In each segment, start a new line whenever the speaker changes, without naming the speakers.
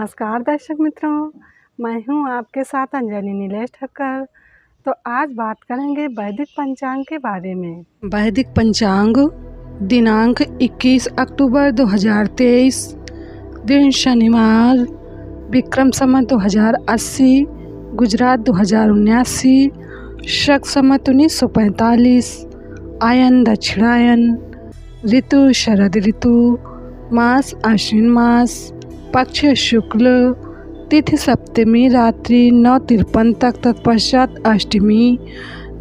नमस्कार दर्शक मित्रों, मैं हूं आपके साथ अंजलि नीलेश ठक्कर। तो आज बात करेंगे वैदिक पंचांग के बारे में। वैदिक पंचांग दिनांक 21 अक्टूबर 2023, दिन शनिवार, विक्रम संवत 2080, गुजरात 2079, शक संवत 1945, आयन दक्षिणायन, ऋतु शरद ऋतु, मास आश्विन मास, पक्ष शुक्ल, तिथि सप्तमी रात्रि 9:53 तक, तत्पश्चात अष्टमी,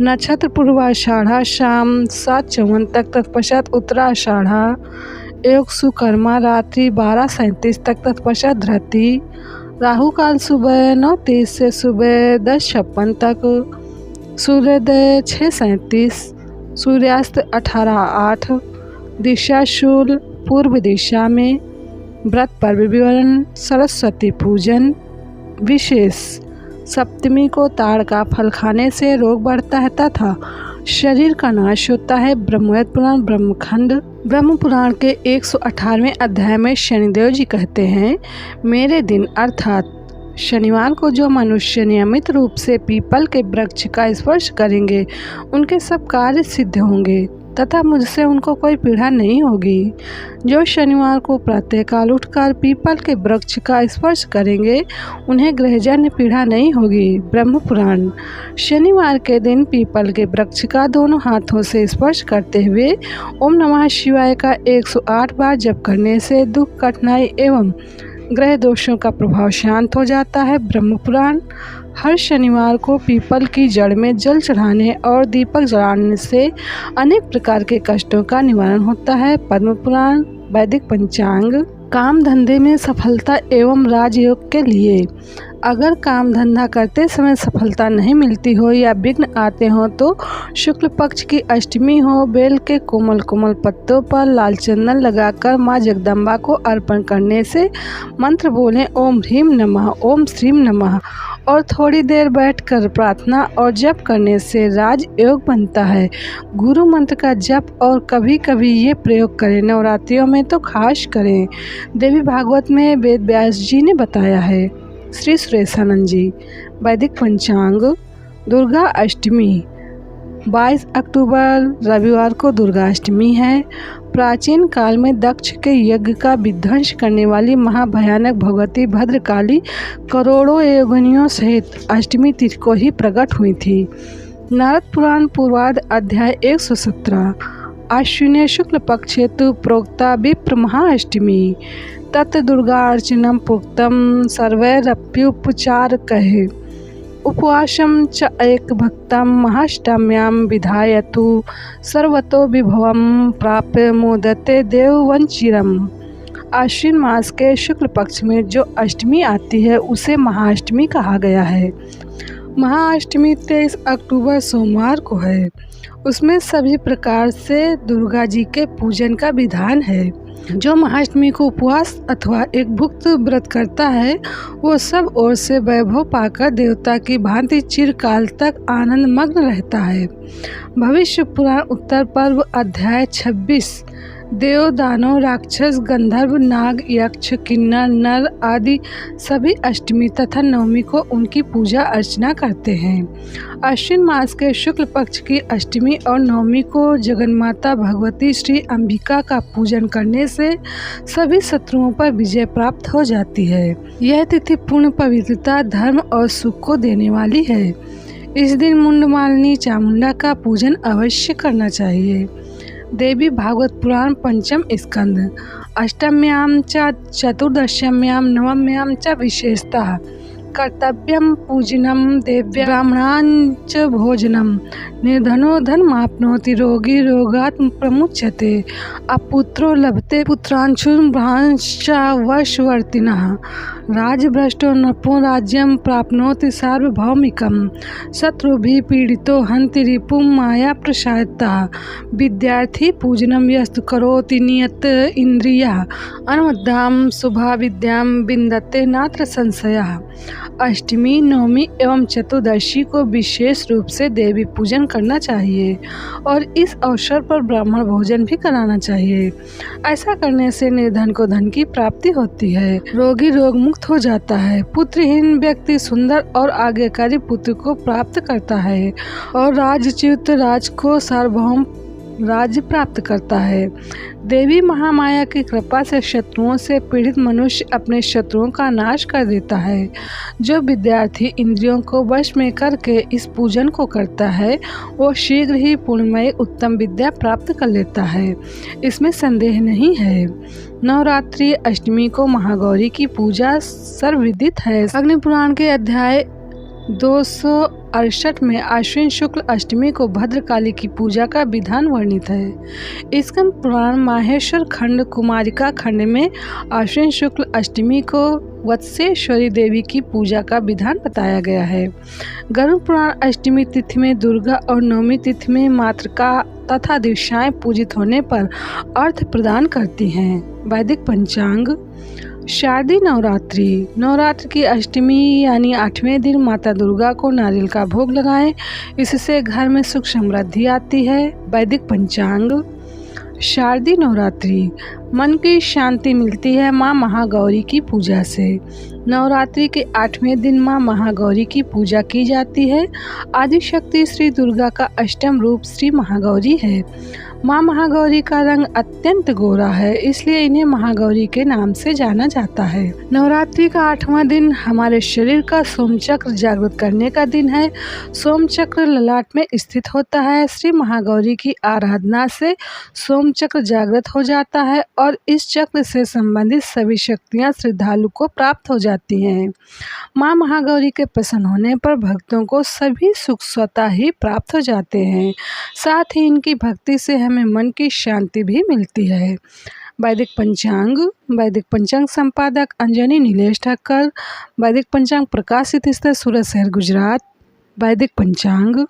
नक्षत्र पूर्वाषाढ़ा शाम 7:54 तक, तत्पश्चात उत्तराषाढ़ा, योग सुकर्मा रात्रि 12:37 तक, तत्पश्चात धृति, राहु काल सुबह 9:30 से सुबह 10:56 तक, सूर्योदय 6:37, सूर्यास्त 18:08, दिशा शूल पूर्व दिशा में, व्रत पर्व विवरण, सरस्वती पूजन विशेष, सप्तमी को ताड़ का फल खाने से रोग बढ़ता है तथा शरीर का नाश होता है। ब्रह्मवेद पुराण ब्रह्मखंड ब्रह्म पुराण के 118वें अध्याय में शनिदेव जी कहते हैं, मेरे दिन अर्थात शनिवार को जो मनुष्य नियमित रूप से पीपल के वृक्ष का स्पर्श करेंगे उनके सब कार्य सिद्ध होंगे तथा मुझसे उनको कोई पीड़ा नहीं होगी। जो शनिवार को प्रातःकाल उठकर पीपल के वृक्ष का स्पर्श करेंगे उन्हें ग्रहजन्य पीड़ा नहीं होगी। ब्रह्म पुराण शनिवार के दिन पीपल के वृक्ष का दोनों हाथों से स्पर्श करते हुए ओम नमः शिवाय का 108 बार जप करने से दुख, कठिनाई एवं ग्रह दोषों का प्रभाव शांत हो जाता है। ब्रह्म पुराण हर शनिवार को पीपल की जड़ में जल चढ़ाने और दीपक जलाने से अनेक प्रकार के कष्टों का निवारण होता है। पद्म पुराण वैदिक पंचांग काम धंधे में सफलता एवं राजयोग के लिए, अगर काम धंधा करते समय सफलता नहीं मिलती हो या विघ्न आते हो तो शुक्ल पक्ष की अष्टमी हो, बेल के कोमल कोमल पत्तों पर लाल चंदन लगाकर माँ जगदम्बा को अर्पण करने से मंत्र बोलें ओम ह्रीम नमः, ओम श्रीम नमः और थोड़ी देर बैठकर प्रार्थना और जप करने से राजयोग बनता है। गुरु मंत्र का जप और कभी कभी ये प्रयोग करें, नवरात्रियों में तो खास करें। देवी भागवत में वेद व्यास जी ने बताया है। श्री सुरेशानंद जी वैदिक पंचांग दुर्गा अष्टमी 22 अक्टूबर रविवार को दुर्गा अष्टमी है। प्राचीन काल में दक्ष के यज्ञ का विध्वंस करने वाली महाभयानक भगवती भद्रकाली करोड़ों योगिनियों सहित अष्टमी तिथि को ही प्रकट हुई थी। नारद पुराण पूर्वार्ध अध्याय 117 आश्विन शुक्ल पक्ष हेतु प्रोक्ता विप्र महाअष्टमी तत् दुर्गा अर्चनम प्रोक्तम सर्वैरप्युपचार कहे उपवासम च एक भक्तम महाष्टम्यां विधायतु सर्वतो विभवम प्राप्य मोदते देववंचिरम। आश्विन मास के शुक्ल पक्ष में जो अष्टमी आती है उसे महाअष्टमी कहा गया है। महाअष्टमी 23 अक्टूबर सोमवार को है। उसमें सभी प्रकार से दुर्गा जी के पूजन का विधान है। जो महाअष्टमी को उपवास अथवा एक भुक्त व्रत करता है वो सब ओर से वैभव पाकर देवता की भांति चिरकाल तक आनंद मग्न रहता है। भविष्य पुराण उत्तर पर्व अध्याय 26 देव, दानव, राक्षस, गंधर्व, नाग, यक्ष, किन्नर, नर आदि सभी अष्टमी तथा नवमी को उनकी पूजा अर्चना करते हैं। अश्विन मास के शुक्ल पक्ष की अष्टमी और नवमी को जगन्माता भगवती श्री अंबिका का पूजन करने से सभी शत्रुओं पर विजय प्राप्त हो जाती है। यह तिथि पूर्ण पवित्रता, धर्म और सुख को देने वाली है। इस दिन मुंडमालिनी चामुंडा का पूजन अवश्य करना चाहिए। देवी भागवत पुराण पंचम स्कंद अष्टम्यां च चतुर्दश्यां नवम्यां च विशेषतः कर्तव्यं पूजनम देव्या ब्राह्मणां च भोजनम निर्धनो धनमाप्नोति रोगी रोगात् प्रमुच्यते अपुत्रो लभते पुत्रांशुं भ्रांश्च वर्षवर्तिनः राजभ्रष्टो नपो राज्यं प्राप्नोति सार्वभौमिकं शत्रुभिः पीडितो हन्ति रिपुं माया प्रसादितः विद्यार्थी पूजनम यस्तु करोति नियत इंद्रियः अनुमद्दां शुभा विद्यां विन्दते नात्र संशयः। अष्टमी, नवमी एवं चतुर्दशी को विशेष रूप से देवी पूजन करना चाहिए और इस अवसर पर ब्राह्मण भोजन भी कराना चाहिए। ऐसा करने से निर्धन को धन की प्राप्ति होती है, रोगी रोग मुक्त मुक्त हो जाता है। पुत्रहीन व्यक्ति सुंदर और आज्ञाकारी पुत्र को प्राप्त करता है और राजच्युत राज को सार्वभौम राज्य प्राप्त करता है। देवी महामाया की कृपा से शत्रुओं से पीड़ित मनुष्य अपने शत्रुओं का नाश कर देता है। जो विद्यार्थी इंद्रियों को वश में करके इस पूजन को करता है वो शीघ्र ही पूर्णमय उत्तम विद्या प्राप्त कर लेता है, इसमें संदेह नहीं है। नवरात्रि अष्टमी को महागौरी की पूजा सर्वविदित है। अग्नि पुराण के अध्याय 268 में आश्विन शुक्ल अष्टमी को भद्रकाली की पूजा का विधान वर्णित है। स्कंद पुराण माहेश्वर खंड कुमारिका खंड में आश्विन शुक्ल अष्टमी को वत्सेश्वरी देवी की पूजा का विधान बताया गया है। गरुड़ पुराण अष्टमी तिथि में दुर्गा और नवमी तिथि में मातृका तथा दिशाएं पूजित होने पर अर्थ प्रदान करती हैं। वैदिक पंचांग शारदीय नवरात्रि। नवरात्र की अष्टमी यानी 8वें दिन माता दुर्गा को नारियल का भोग लगाएं, इससे घर में सुख समृद्धि आती है। वैदिक पंचांग शारदीय नवरात्रि। मन की शांति मिलती है माँ महागौरी की पूजा से। नवरात्रि के 8वें दिन माँ महागौरी की पूजा की जाती है। आदिशक्ति श्री दुर्गा का अष्टम रूप श्री महागौरी है। माँ महागौरी का रंग अत्यंत गोरा है, इसलिए इन्हें महागौरी के नाम से जाना जाता है। नवरात्रि का 8वां दिन हमारे शरीर का सोमचक्र जागृत करने का दिन है। सोमचक्र ललाट में स्थित होता है। श्री महागौरी की आराधना से सोमचक्र जागृत हो जाता है और इस चक्र से संबंधित सभी शक्तियाँ श्रद्धालु को प्राप्त हो जाती हैं। माँ महागौरी के प्रसन्न होने पर भक्तों को सभी सुख स्वतः ही प्राप्त हो जाते हैं। साथ ही इनकी भक्ति से हमें मन की शांति भी मिलती है। वैदिक पंचांग। वैदिक पंचांग संपादक अंजनी नीलेश ठक्कर। वैदिक पंचांग प्रकाशित स्थल सूरत शहर गुजरात। वैदिक पंचांग।